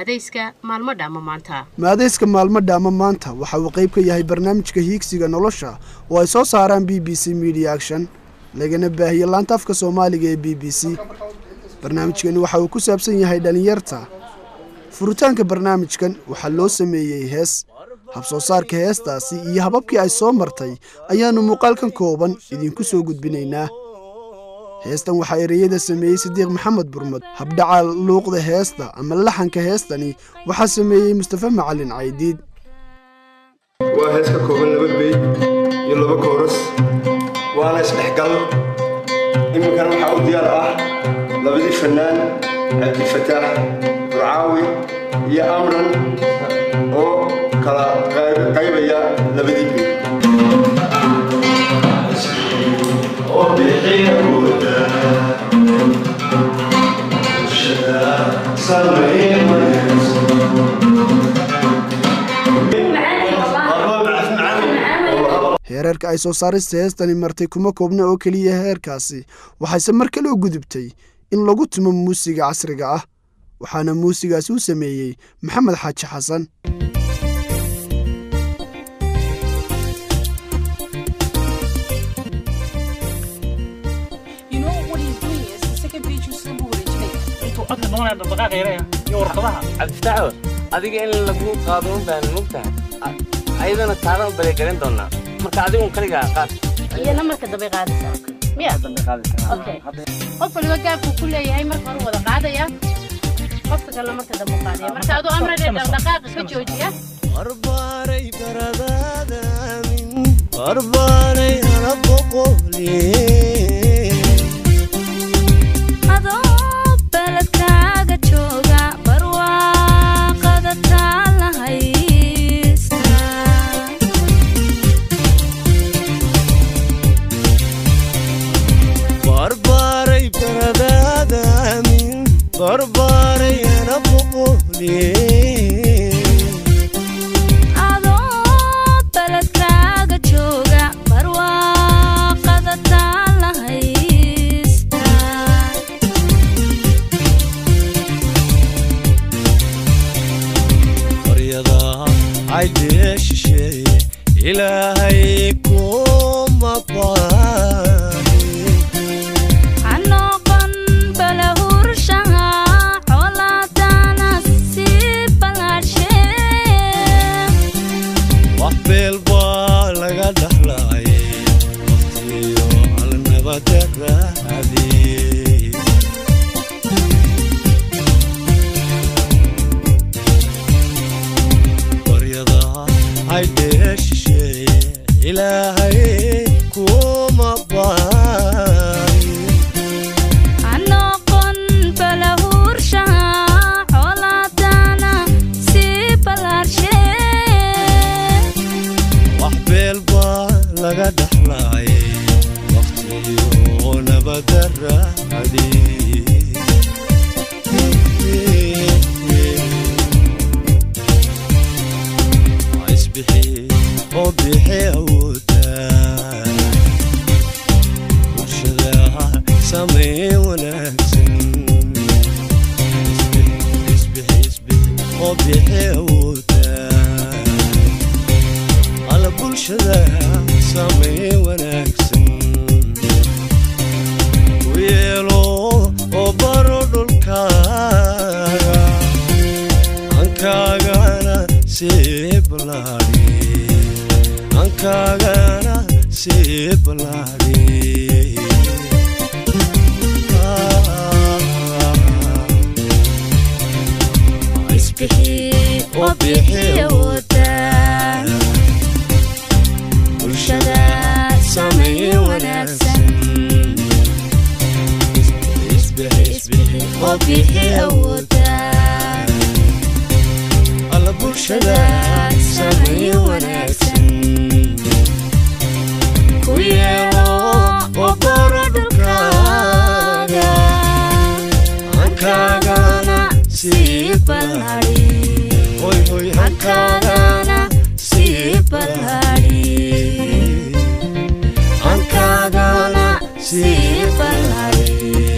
maadayska maalmo dhaama maanta maadayska maalmo dhaama maanta waxa uu qayb ka yahay barnaamijka hiigsiga nolosha oo ay soo saaraan BBC Media Action lagana baahiyo laanta afka Soomaaliga ee BBC barnaamijkan waxa uu ku saabsan yahay dhalinyarta furitaanka barnaamijkan waxa loo sameeyay hees hab soo saarka heestaasi iyo hababkii ay soo martay ayaanu muuqaalkan kooban idinku soo gudbinaynaa heestan waxa ereyada sameeyay Sidiiq Maxamed Burmad habdhaca luuqda heesta ama laxanka heestani waxa sameeyay Mustafa Macalin Caydiid waa heeska kooban laba beey iyo laba kooras waana isdhexgal imkan waxa uu diyaar ah labadii fanaan Cabdi Fataax Raawi iyo Amran oo kala qaybaya labadii beey oo bixiya wada shada sameeyay heerarka ay soo saarista heestani martay kuma koobna oo kaliya heerkaasi waxayse mar kale u gudubtay in lagu tumo muusiga casriga ah waxaana muusigaasi u sameeyay Maxamed Xaaji Xasan عبدالفتاح adiga in lagu qaado baan mugtahay ayadana taadan bari garan doona marka adigu kaliga qaad iyana marka dambe qaadaysa miya dambe qaadaysa okay qof waliba gaabku ku leeyahay marka hore wada qaadaya qofka kale marka dambe qaadaya marka adu amrade dhaqdhaqaaq ka joojiya arbaaray baradada min arbaaray rabqoli barbaray rabqoli إلهي كوما باري عنقن بلهور شها حولا تانا سيب العشي وحبيل بالغا دحلاي وقتيو على النبات الرهدي وريضا عيديش إلهي كوما باري عنقن بلهور شها حولا تانا سيب العشي وحبيل بالغا دحلاي وقتيو نبات الرهدي وبيحي أوتان وشذاها سمي ونكسن اسبحي وبيحي أوتان على بول شذاها سمي ونكسن ويلو وبرد الكاغا عنكاغانا سيبلاري Ankagana siblari اسبحي وبيحي ودا والشدا سامي ونكسن اسبحي وبيحي ودا على برشدا سامي ونكسن ويلو وبرد الكاغا عنكاغانا سيبلاري عنكاغانا سيبلاري عنكاغانا سيبلاري